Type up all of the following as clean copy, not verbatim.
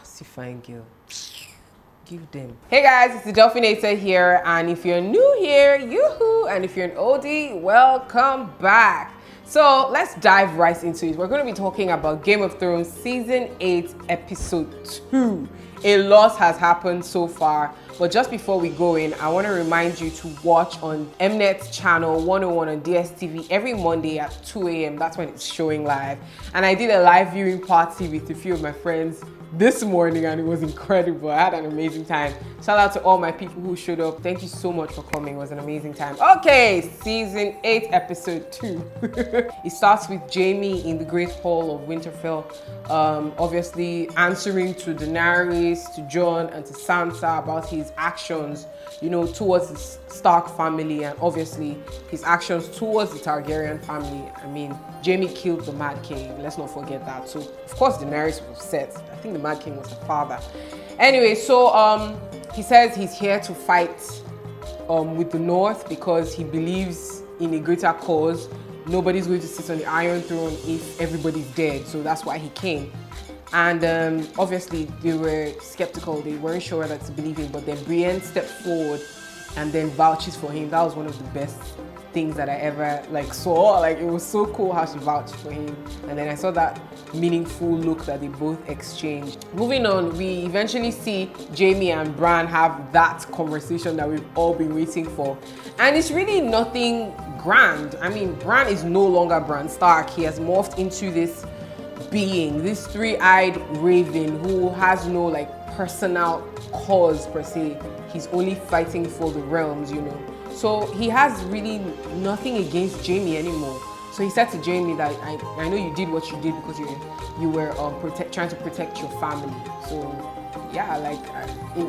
See fine girl. Give them. Hey guys, it's the Delphine here, and if you're new here, yoo-hoo, and if you're an oldie, welcome back. So let's dive right into it. We're going to be talking about Game of Thrones Season 8, Episode 2. A lot has happened so far, but just before we go in, I want to remind you to watch on Mnet's channel 101 on DSTV every Monday at 2 a.m. That's when it's showing live. And I did a live viewing party with a few of my friends this morning, and it was incredible. I had an amazing time. Shout out to all my people who showed up. Thank you so much for coming. It was an amazing time. Okay, Season 8, Episode 2. It starts with Jaime in the Great Hall of Winterfell, obviously answering to Daenerys, to Jon, and to Sansa about his actions, you know, towards the Stark family, and obviously his actions towards the Targaryen family. I mean, Jaime killed the Mad King. Let's not forget that. So, of course, Daenerys was upset. I think the Mad King was her father. Anyway, so he says he's here to fight with the North because he believes in a greater cause. Nobody's going to sit on the Iron Throne if everybody's dead. So that's why he came. And obviously, they were skeptical. They weren't sure whether to believe him. But then Brienne stepped forward and then vouches for him. That was one of the best things that I ever saw. Like, it was so cool how she vouched for him. And then I saw that meaningful look that they both exchanged. Moving on, we eventually see Jaime and Bran have that conversation that we've all been waiting for. And it's really nothing grand. I mean, Bran is no longer Bran Stark. He has morphed into this being, this three-eyed raven who has no personal cause per se. He's only fighting for the realms, you know. So he has really nothing against Jaime anymore. So he said to Jaime that I know you did what you did because you were trying to protect your family. So yeah,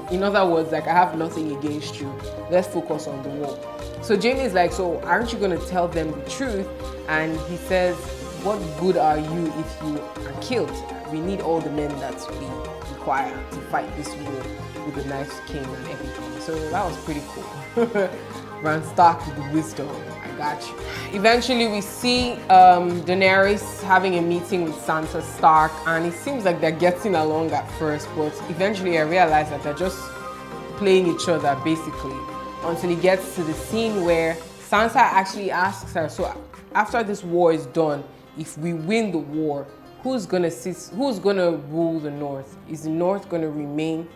in other words, I have nothing against you. Let's focus on the war. So Jaime is like, so aren't you going to tell them the truth? And he says, what good are you if you are killed? We need all the men that we require to fight this war with the Night King and everything. So that was pretty cool. Bran Stark with the wisdom. I got you. Eventually, we see Daenerys having a meeting with Sansa Stark, and it seems like they're getting along at first, but eventually I realized that they're just playing each other, basically, until it gets to the scene where Sansa actually asks her, so after this war is done, if we win the war, who's gonna rule the North? Is the North gonna remain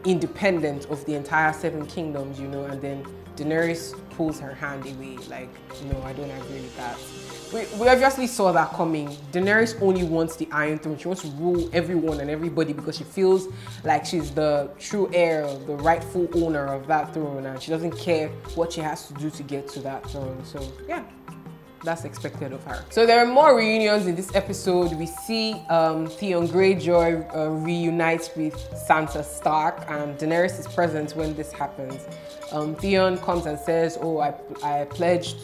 independent of the entire Seven Kingdoms, you know? And then Daenerys pulls her hand away, like, no, I don't agree with that. We obviously saw that coming. Daenerys only wants the Iron Throne. She wants to rule everyone and everybody because she feels like she's the true heir, the rightful owner of that throne, and she doesn't care what she has to do to get to that throne. So yeah, that's expected of her. So there are more reunions in this episode. We see Theon Greyjoy reunites with Sansa Stark, and Daenerys is present when this happens. Theon comes and says, oh, I pledged,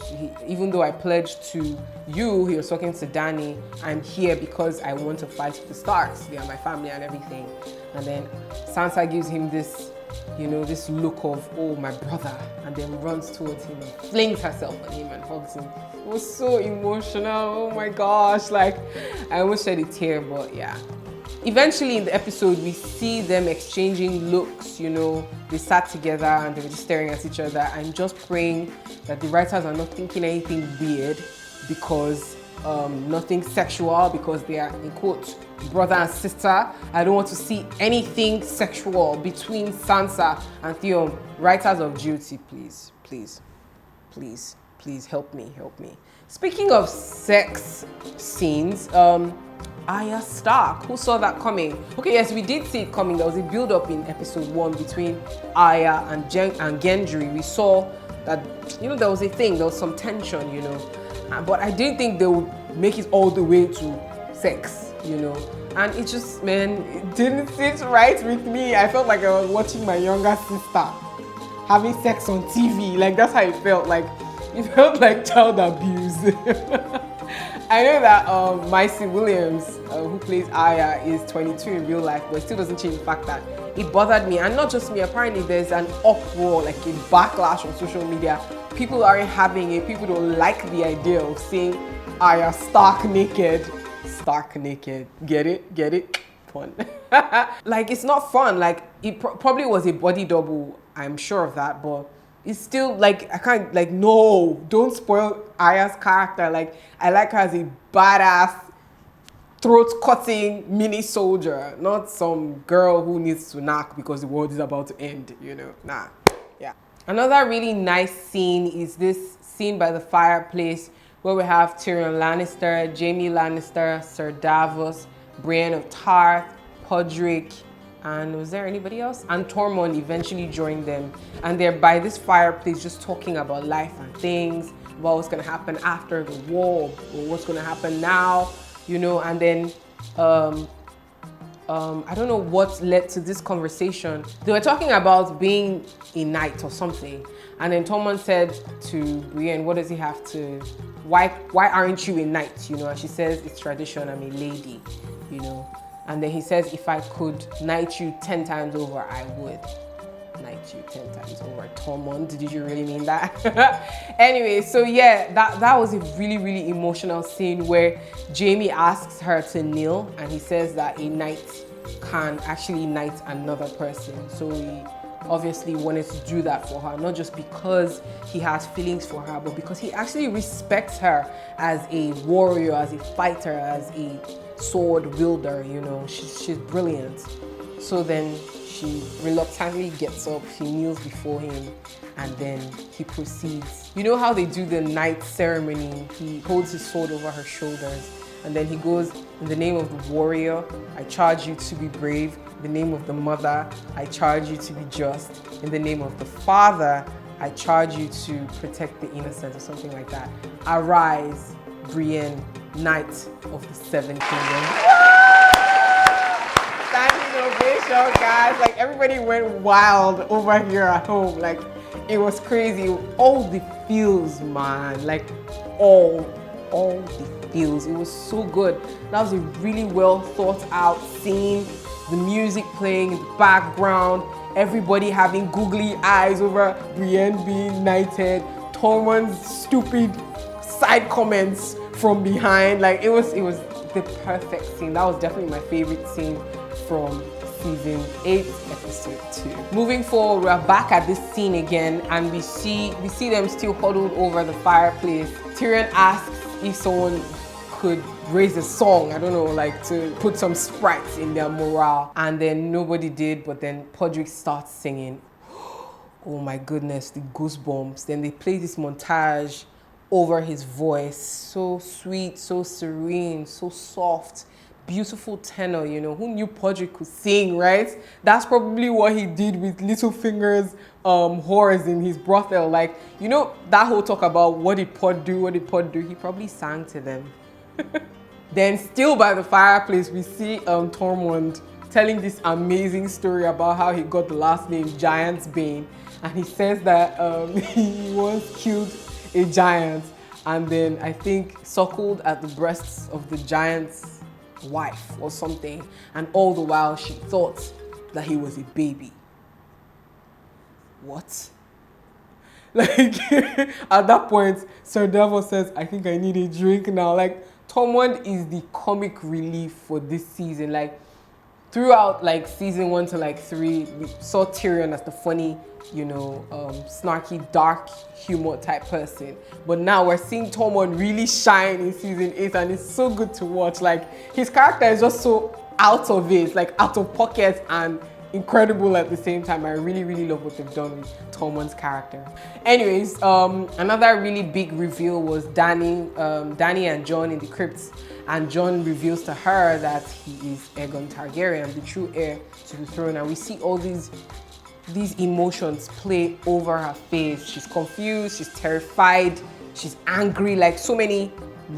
even though I pledged to you, he was talking to Dany, I'm here because I want to fight with the Starks. They are my family and everything. And then Sansa gives him this, you know, this look of, oh, my brother, and then runs towards him and flings herself on him and hugs him. It was so emotional. Oh my gosh, I almost shed a tear, but yeah. Eventually in the episode, we see them exchanging looks, you know, they sat together and they were just staring at each other. I'm just praying that the writers are not thinking anything weird, because nothing sexual, because they are, in quotes, brother and sister. I don't want to see anything sexual between Sansa and Theon. Writers of duty, please, please, please, please help me, help me. Speaking of sex scenes, Arya Stark, who saw that coming? Okay, yes, we did see it coming. There was a build-up in episode 1 between Arya and Gendry. We saw that, you know, there was a thing, there was some tension, you know. But I didn't think they would make it all the way to sex, you know. And it just, man, it didn't sit right with me. I felt like I was watching my younger sister having sex on TV. Like, that's how it felt. Like, it felt like child abuse. I know that Maisie Williams, who plays Arya, is 22 in real life, but it still doesn't change the fact that it bothered me. And not just me, apparently there's an uproar, like a backlash on social media. People aren't having it. People don't like the idea of seeing Arya stark naked. Stark naked. Get it? Get it? fun. Like, it's not fun. Like, it probably was a body double, I'm sure of that, but it's still like, I can't, like, no, don't spoil Arya's character. Like, I like her as a badass, throat-cutting mini soldier, not some girl who needs to knock because the world is about to end, you know. Nah, yeah. Another really nice scene is this scene by the fireplace where we have Tyrion Lannister, Jaime Lannister, Sir Davos, Brienne of Tarth, Podrick, and was there anybody else? And Tormund eventually joined them. And they're by this fireplace just talking about life and things, about what's gonna happen after the war, or what's gonna happen now, you know. And then I don't know what led to this conversation. They were talking about being a knight or something. And then Tormund said to Brienne, what does he have to, why aren't you a knight, you know? And she says, it's tradition, I'm a lady, you know. And then he says, if I could knight you 10 times over, I would knight you 10 times over. Tormund, did you really mean that? Anyway, so yeah, that was a really, really emotional scene where Jaime asks her to kneel, and he says that a knight can actually knight another person. So he obviously wanted to do that for her, not just because he has feelings for her, but because he actually respects her as a warrior, as a fighter, as a sword wielder, you know. She's brilliant. So then she reluctantly gets up, she kneels before him, and then he proceeds. You know how they do the knight ceremony? He holds his sword over her shoulders, and then he goes, in the name of the warrior, I charge you to be brave. In the name of the mother, I charge you to be just. In the name of the father, I charge you to protect the innocent, or something like that. Arise, Brienne, Knight of the Seven Kingdoms. Standing ovation, guys. Like, everybody went wild over here at home. Like, it was crazy. All the feels, man. Like, all the feels. It was so good. That was a really well thought out scene. The music playing in the background, everybody having googly eyes over Brienne being knighted, Tormund's stupid side comments from behind. Like, it was the perfect scene. That was definitely my favorite scene from season 8, episode 2. Moving forward, we're back at this scene again, and we see them still huddled over the fireplace. Tyrion asks if someone could raise a song, I don't know, like to put some sprites in their morale, and then nobody did, but then Podrick starts singing. Oh my goodness, the goosebumps. Then they play this montage over his voice, so sweet, so serene, so soft, beautiful tenor, you know. Who knew Podrick could sing, right? That's probably what he did with Littlefinger's whores in his brothel. Like, you know, that whole talk about what did Pod do, he probably sang to them. Then still by the fireplace, we see Tormund telling this amazing story about how he got the last name Giant's Bane, and he says that he once killed a giant, and then I think suckled at the breasts of the giant's wife or something, and all the while she thought that he was a baby. What? Like, at that point, Sir Davos says, I think I need a drink now. Like, Tormund is the comic relief for this season. Like, throughout like season 1 to like 3, we saw Tyrion as the funny, you know, snarky, dark humor type person. But now we're seeing Tormund really shine in season 8, and it's so good to watch. Like, his character is just so out of it, like out of pocket and incredible at the same time. I really, really love what they've done with Tormund's character. Anyways, another really big reveal was Dany and Jon in the crypts, and Jon reveals to her that he is Aegon Targaryen, the true heir to the throne, and we see all these emotions play over her face. She's confused, she's terrified, she's angry, like so many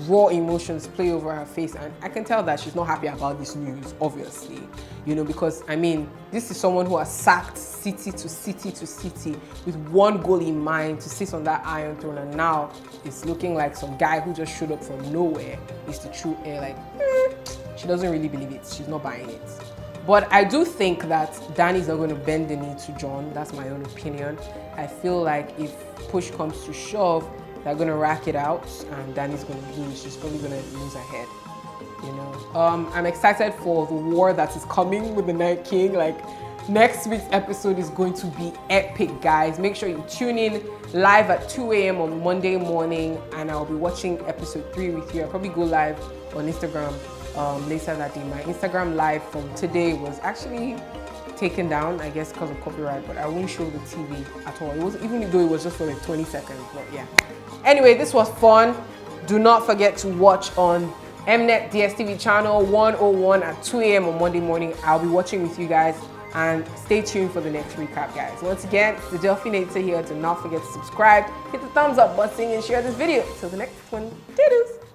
raw emotions play over her face, and I can tell that she's not happy about this news, obviously, you know, because I mean, this is someone who has sacked city to city to city with one goal in mind, to sit on that Iron Throne, and now it's looking like some guy who just showed up from nowhere is the true heir. Like, she doesn't really believe it, she's not buying it. But I do think that Dany's not going to bend the knee to Jon. That's my own opinion. I feel like if push comes to shove, they're going to rack it out, and Dany's going to lose. She's probably going to lose her head. you know. I'm excited for the war that is coming with the Night King. Like, next week's episode is going to be epic, guys. Make sure you tune in live at 2 a.m. on Monday morning, and I'll be watching episode 3 with you. I'll probably go live on Instagram later that day. My Instagram live from today was actually taken down, I guess because of copyright, but I won't show the TV at all. It was, even though it was just for like 20 seconds, but yeah. Anyway, this was fun. Do not forget to watch on Mnet DSTV channel 101 at 2 a.m. on Monday morning. I'll be watching with you guys, and stay tuned for the next recap, guys. Once again, it's the Delphine here. Do not forget to subscribe, hit the thumbs up button, and share this video. Till the next one, doodles.